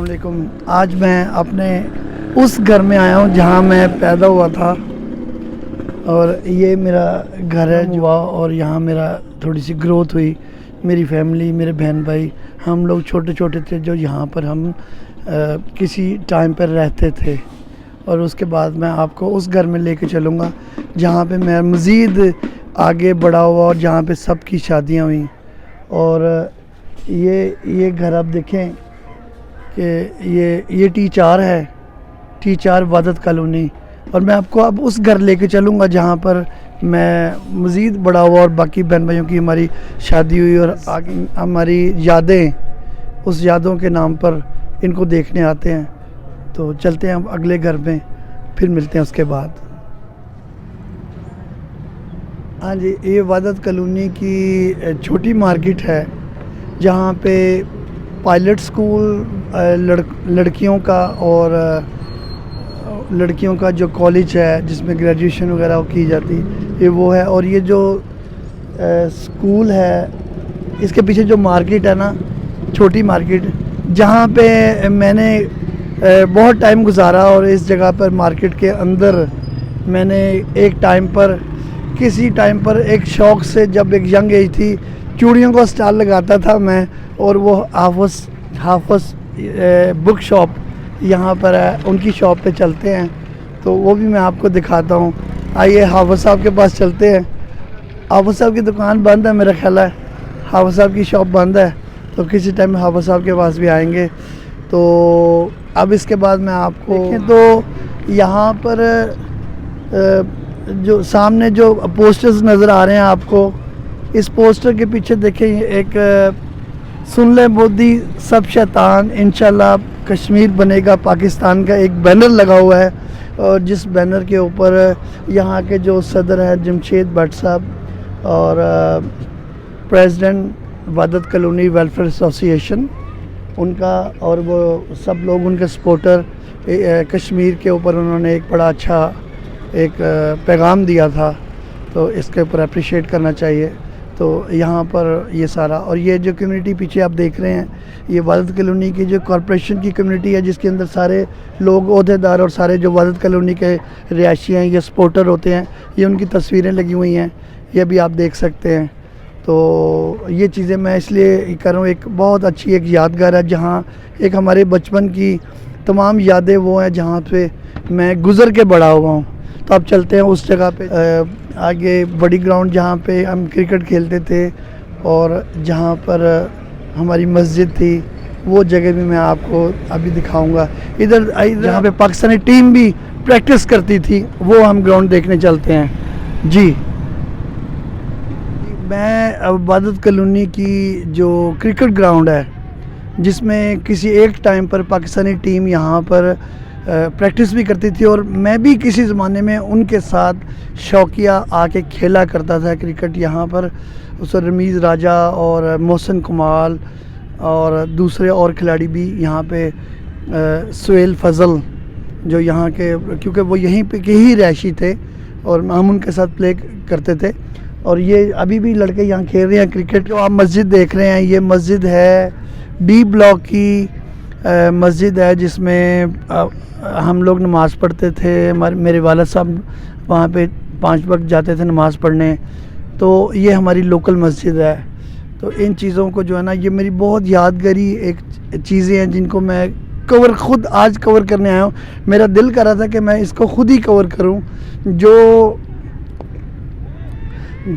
अस्सलाम वालेकुम। आज मैं अपने उस घर में आया हूँ जहाँ मैं पैदा हुआ था और ये मेरा घर है जुआ और यहाँ मेरा थोड़ी सी ग्रोथ हुई। मेरी फैमिली, मेरे बहन भाई, हम लोग छोटे छोटे थे जो यहाँ पर हम किसी टाइम पर रहते थे। और उसके बाद मैं आपको उस घर में लेके चलूँगा जहाँ पे मैं मज़ीद आगे बढ़ा हुआ और जहाँ पे सबकी शादियाँ हुई। और ये घर आप देखें कि ये T4 है, T4 वादत कॉलोनी। और मैं आपको अब उस घर लेके चलूँगा जहाँ पर मैं मज़ीद बड़ा हुआ और बाकी बहन भाइयों की हमारी शादी हुई और आगे हमारी यादें, उस यादों के नाम पर इनको देखने आते हैं। तो चलते हैं हम अगले घर में, फिर मिलते हैं उसके बाद। हाँ जी, ये वादत कॉलोनी की छोटी मार्केट है जहाँ पे पायलट स्कूल लड़कियों का और लड़कियों का जो कॉलेज है जिसमें ग्रेजुएशन वगैरह की जाती, ये वो है। और ये जो स्कूल है, इसके पीछे जो मार्केट है ना, छोटी मार्केट, जहाँ पे मैंने बहुत टाइम गुजारा। और इस जगह पर मार्केट के अंदर मैंने एक टाइम पर, किसी टाइम पर एक शौक़ से, जब एक यंग एज थी, चूड़ियों का स्टॉल लगाता था मैं। और वो हाफस बुक शॉप यहाँ पर है, उनकी शॉप पे चलते हैं तो वो भी मैं आपको दिखाता हूँ। आइए हाफिज़ साहब के पास चलते हैं। हाफिज़ साहब की दुकान बंद है, मेरा ख्याल है हाफिज़ साहब की शॉप बंद है, तो किसी टाइम हाफिज़ साहब के पास भी आएंगे। तो अब इसके बाद मैं आपको देखें तो यहाँ पर जो सामने जो पोस्टर्स नज़र आ रहे हैं आपको, इस पोस्टर के पीछे देखें एक सुन ले मोदी सब शैतान इंशाल्लाह कश्मीर बनेगा पाकिस्तान का एक बैनर लगा हुआ है। और जिस बैनर के ऊपर यहाँ के जो सदर हैं जमशेद भट्ट साहब और president Wahdat colony welfare association, उनका और वो सब लोग उनके सपोर्टर, कश्मीर के ऊपर उन्होंने एक बड़ा अच्छा एक पैगाम दिया था, तो इसके ऊपर अप्रिशिएट करना चाहिए। तो यहाँ पर ये सारा, और ये जो कम्युनिटी पीछे आप देख रहे हैं, ये वादत कॉलोनी की जो कॉरपोरेशन की कम्युनिटी है, जिसके अंदर सारे लोग ओहदेदार और सारे जो वादत कॉलोनी के रिहायशी हैं, ये सपोर्टर होते हैं। ये उनकी तस्वीरें लगी हुई हैं, ये भी आप देख सकते हैं। तो ये चीज़ें मैं इसलिए कर रहा हूँ, एक बहुत अच्छी एक यादगार है जहाँ एक हमारे बचपन की तमाम यादें वो हैं जहाँ पे मैं गुज़र के बड़ा हुआ हूँ। तो अब चलते हैं उस जगह पे, आगे बड़ी ग्राउंड जहाँ पे हम क्रिकेट खेलते थे और जहाँ पर हमारी मस्जिद थी, वो जगह भी मैं आपको अभी दिखाऊंगा। इधर जहाँ पे पाकिस्तानी टीम भी प्रैक्टिस करती थी, वो हम ग्राउंड देखने चलते हैं जी। मैं वादत कॉलोनी की जो क्रिकेट ग्राउंड है, जिसमें किसी एक टाइम पर पाकिस्तानी टीम यहाँ पर प्रैक्टिस भी करती थी और मैं भी किसी ज़माने में उनके साथ शौकिया आके खेला करता था क्रिकेट यहाँ पर। उस रमीज़ राजा और मोहसिन कमाल और दूसरे और खिलाड़ी भी यहाँ पे, सुहेल फजल जो यहाँ के, क्योंकि वो यहीं पे के ही रहायशी थे और हम उनके साथ प्ले करते थे। और ये अभी भी लड़के यहाँ खेल रहे हैं क्रिकेट। जो आप मस्जिद देख रहे हैं, ये मस्जिद है D ब्लॉक की मस्जिद है, जिसमें हम लोग नमाज़ पढ़ते थे। मेरे वालिद साहब वहाँ पे 5 वक्त जाते थे नमाज़ पढ़ने। तो ये हमारी लोकल मस्जिद है। तो इन चीज़ों को जो है ना, ये मेरी बहुत यादगारी एक चीज़ें हैं जिनको मैं खुद आज कवर करने आया हूँ। मेरा दिल कर रहा था कि मैं इसको खुद ही कवर करूँ। जो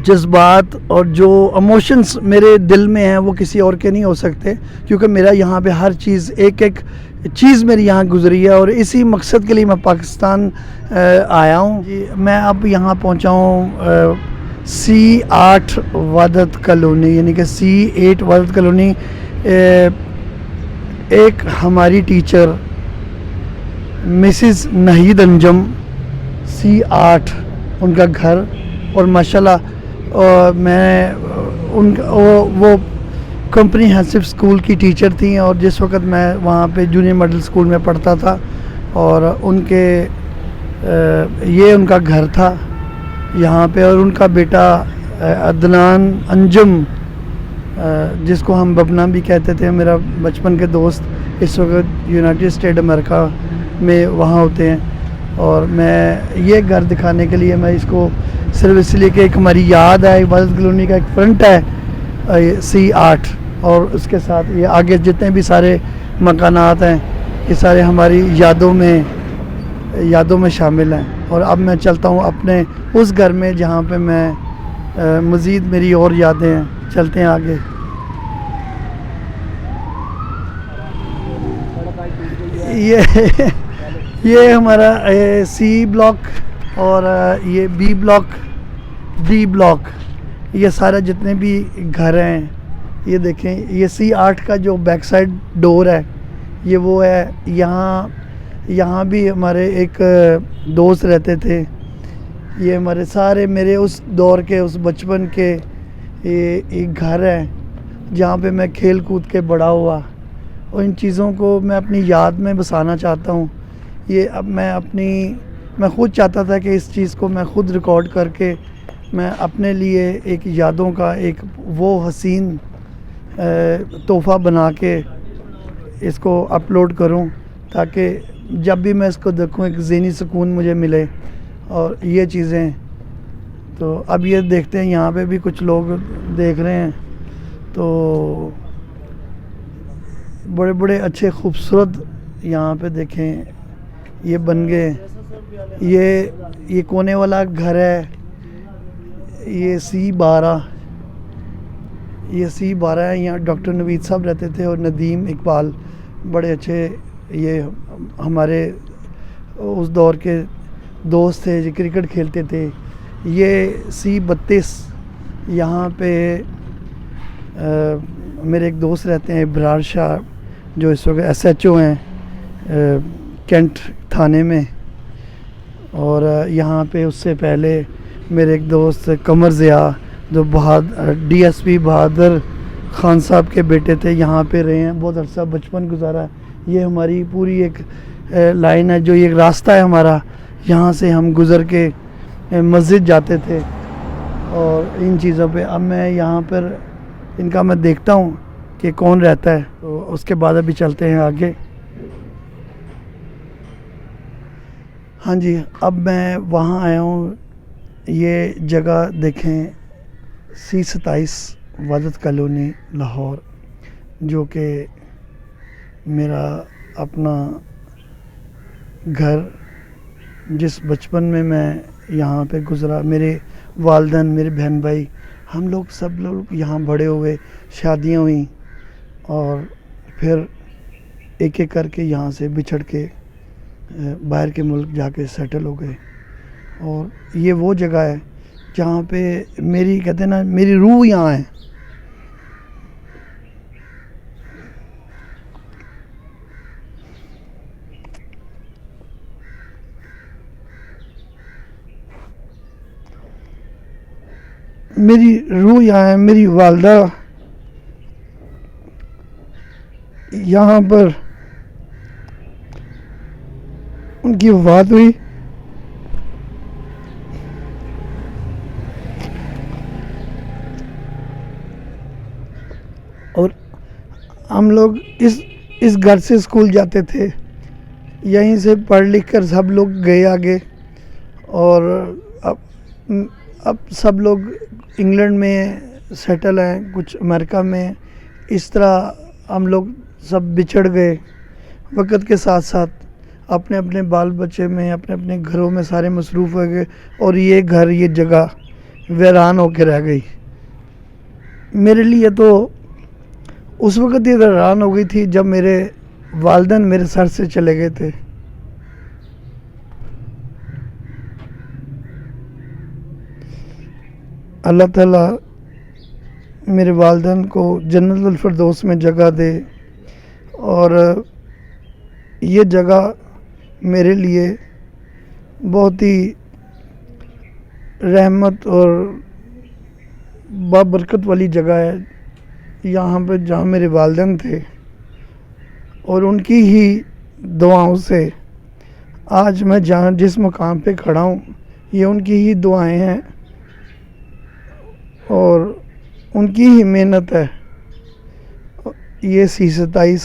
जज्बात और जो इमोशंस मेरे दिल में हैं वो किसी और के नहीं हो सकते, क्योंकि मेरा यहाँ पे हर चीज़, एक एक चीज़ मेरी यहाँ गुजरी है और इसी मकसद के लिए मैं पाकिस्तान आया हूँ जी। मैं अब यहाँ पहुँचा हूँ C8 वादत कॉलोनी, यानी कि C8 वादत कॉलोनी। एक हमारी टीचर मिसिज़ नहीद अंजम, C8 उनका घर। और माशाल्लाह मैं वो कॉम्प्रिहेंसिव स्कूल की टीचर थी और जिस वक्त मैं वहाँ पे जूनियर मिडिल स्कूल में पढ़ता था, और उनके ये उनका घर था यहाँ पे। और उनका बेटा अदनान अंजुम जिसको हम बबना भी कहते थे, मेरा बचपन के दोस्त इस वक्त यूनाइटेड स्टेट अमेरिका में वहाँ होते हैं। और मैं ये घर दिखाने के लिए मैं इसको सिर्फ इसलिए कि एक हमारी याद है, इबादत कॉलोनी का एक फ्रंट है C8, और उसके साथ ये आगे जितने भी सारे मकानात हैं ये सारे हमारी यादों में शामिल हैं। और अब मैं चलता हूँ अपने उस घर में जहाँ पे मैं मज़ीद मेरी और यादें हैं। चलते हैं आगे। ये हमारा C ब्लॉक और ये B ब्लॉक, D ब्लॉक, ये सारे जितने भी घर हैं ये देखें। ये C8 का जो बैक साइड डोर है ये वो है। यहाँ भी हमारे एक दोस्त रहते थे। ये हमारे सारे मेरे उस दौर के, उस बचपन के ये एक घर है जहाँ पे मैं खेल कूद के बड़ा हुआ, और इन चीज़ों को मैं अपनी याद में बसाना चाहता हूँ। ये अब मैं ख़ुद चाहता था कि इस चीज़ को मैं ख़ुद रिकॉर्ड करके मैं अपने लिए एक यादों का एक वो हसीन तोहफ़ा बना के इसको अपलोड करूं, ताकि जब भी मैं इसको देखूं एक ज़हनी सुकून मुझे मिले। और ये चीज़ें तो अब ये देखते हैं, यहाँ पे भी कुछ लोग देख रहे हैं, तो बड़े बड़े अच्छे खूबसूरत यहाँ पे देखें ये बन गए। ये कोने वाला घर है, ये C12 है। यहाँ डॉक्टर नवीद साहब रहते थे और नदीम इकबाल, बड़े अच्छे ये हमारे उस दौर के दोस्त थे जो क्रिकेट खेलते थे। ये C32, यहाँ पे मेरे एक दोस्त रहते हैं इब्रार शाह, जो इस वक्त SHO हैं कैंट थाने में। और यहाँ पे उससे पहले मेरे एक दोस्त कमर ज़िया, जो DSP बहादुर ख़ान साहब के बेटे थे, यहाँ पे रहे हैं, बहुत अर्सा बचपन गुजारा। ये हमारी पूरी एक लाइन है, जो ये रास्ता है हमारा, यहाँ से हम गुज़र के मस्जिद जाते थे। और इन चीज़ों पे अब मैं यहाँ पर इनका मैं देखता हूँ कि कौन रहता है, तो उसके बाद अभी चलते हैं आगे। हाँ जी, अब मैं वहाँ आया हूँ। ये जगह देखें, C27 इबादत कॉलोनी लाहौर, जो कि मेरा अपना घर, जिस बचपन में मैं यहाँ पे गुज़रा। मेरे वालिदैन, मेरे बहन भाई, हम लोग सब लोग यहाँ बड़े हुए, शादियाँ हुई और फिर एक एक करके यहाँ से बिछड़ के बाहर के मुल्क जाके सेटल हो गए। और ये वो जगह है जहाँ पे मेरी, कहते हैं ना, मेरी रूह यहाँ है। मेरी रूह यहाँ है। मेरी वालदा यहाँ पर उनकी वफ़ात हुई। और हम लोग इस घर से स्कूल जाते थे, यहीं से पढ़ लिख कर सब लोग गए आगे। और अब सब लोग इंग्लैंड में सेटल हैं, कुछ अमेरिका में। इस तरह हम लोग सब बिछड़ गए वक्त के साथ साथ, अपने अपने बाल बच्चे में, अपने अपने घरों में सारे मसरूफ़ हो गए। और ये घर, ये जगह वीरान होकर रह गई। मेरे लिए तो उस वक़्त ये वीरान हो गई थी जब मेरे वालिदैन मेरे सर से चले गए थे। अल्लाह ताला मेरे वालिदैन को जन्नतुल फिरदौस में जगह दे। और ये जगह मेरे लिए बहुत ही रहमत और बाबरकत वाली जगह है। यहाँ पे जहाँ मेरे वालिदैन थे, और उनकी ही दुआओं से आज मैं जहाँ जिस मुकाम पे खड़ा हूँ, ये उनकी ही दुआएं हैं और उनकी ही मेहनत है। ये C27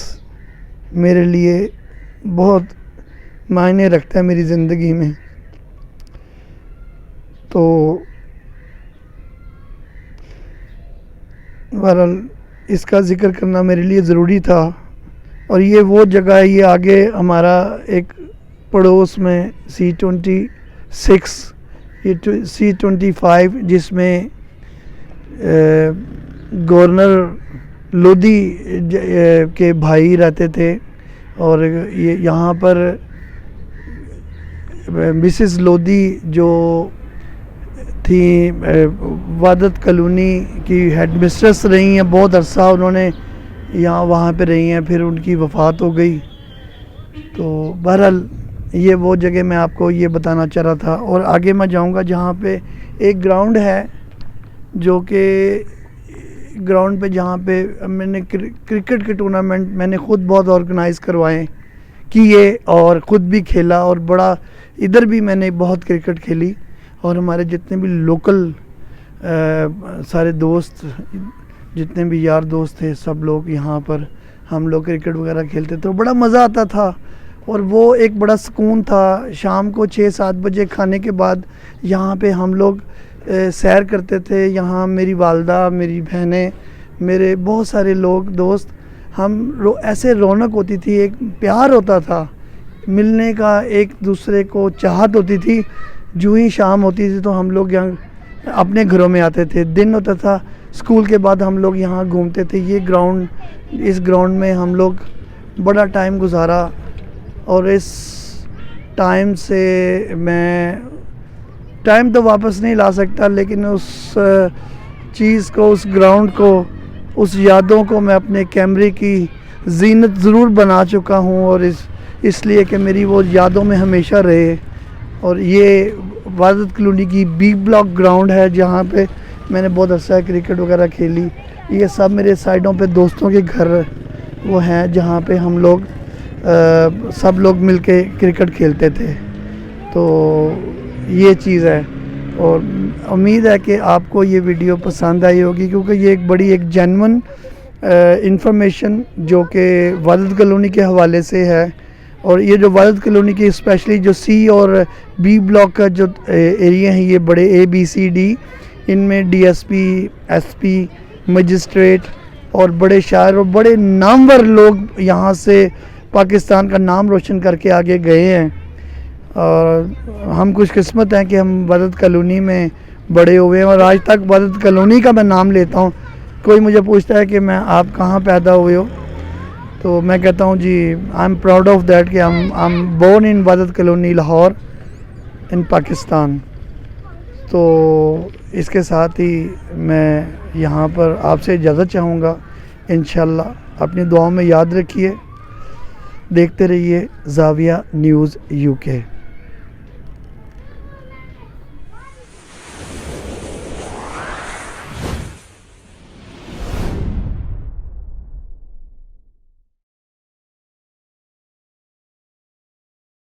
मेरे लिए बहुत मायने रखता है मेरी ज़िंदगी में। तो बहरहाल इसका ज़िक्र करना मेरे लिए ज़रूरी था। और ये वो जगह है, ये आगे हमारा एक पड़ोस में C26, ये C25 जिसमें गवर्नर लोधी के भाई रहते थे। और ये यहाँ पर मिसेस लोधी जो थी वादत कॉलोनी की हेड मिस्ट्रेस रही हैं, बहुत अरसा उन्होंने यहाँ वहाँ पे रही हैं, फिर उनकी वफ़ात हो गई। तो बहरहाल ये वो जगह मैं आपको ये बताना चाह रहा था। और आगे मैं जाऊँगा जहाँ पे एक ग्राउंड है, जो कि ग्राउंड पे जहाँ पे मैंने क्रिकेट के टूर्नामेंट मैंने ख़ुद बहुत ऑर्गेनाइज़ करवाए किए और ख़ुद भी खेला। और बड़ा इधर भी मैंने बहुत क्रिकेट खेली। और हमारे जितने भी लोकल सारे दोस्त, जितने भी यार दोस्त थे, सब लोग यहाँ पर हम लोग क्रिकेट वगैरह खेलते थे, तो बड़ा मज़ा आता था। और वो एक बड़ा सुकून था। शाम को 6-7 बजे खाने के बाद यहाँ पे हम लोग सैर करते थे। यहाँ मेरी वालदा, मेरी बहनें, मेरे बहुत सारे लोग दोस्त, हम ऐसे रौनक होती थी, एक प्यार होता था मिलने का, एक दूसरे को चाहत होती थी। जो ही शाम होती थी तो हम लोग यहाँ अपने घरों में आते थे। दिन होता था स्कूल के बाद हम लोग यहाँ घूमते थे। ये ग्राउंड, इस ग्राउंड में हम लोग बड़ा टाइम गुजारा। और इस टाइम से मैं टाइम तो वापस नहीं ला सकता, लेकिन उस चीज़ को, उस ग्राउंड को, उस यादों को मैं अपने कैमरे की जीनत ज़रूर बना चुका हूँ। और इसलिए कि मेरी वो यादों में हमेशा रहे। और ये वादत कॉलोनी की बी ब्लॉक ग्राउंड है, जहाँ पे मैंने बहुत अच्छा क्रिकेट वगैरह खेली। ये सब मेरे साइडों पे दोस्तों के घर वो हैं, जहाँ पे हम लोग सब लोग मिलके क्रिकेट खेलते थे। तो ये चीज़ है। और उम्मीद है कि आपको ये वीडियो पसंद आई होगी, क्योंकि ये एक बड़ी एक जेन्युइन इंफॉर्मेशन जो कि वादत कॉलोनी के हवाले से है। और ये जो वादत कॉलोनी की स्पेशली जो C और B ब्लॉक का जो एरिया है, ये बड़े ABCD, इनमें DSP, SP, मजिस्ट्रेट और बड़े शायर और बड़े नामवर लोग यहाँ से पाकिस्तान का नाम रोशन करके आगे गए हैं। और हम खुशकिस्मत हैं कि हम वादत कॉलोनी में बड़े हुए हैं। और आज तक वादत कॉलोनी का मैं नाम लेता हूँ। कोई मुझे पूछता है कि मैं आप कहाँ पैदा हुए हो, तो मैं कहता हूँ जी, I am proud of that कि I am born in Wahdat colony, Lahore, in Pakistan. तो इसके साथ ही मैं यहाँ पर आपसे इजाज़त चाहूँगा। इंशाल्लाह अपनी दुआओं में याद रखिए। देखते रहिए ज़ाविया न्यूज़ UK।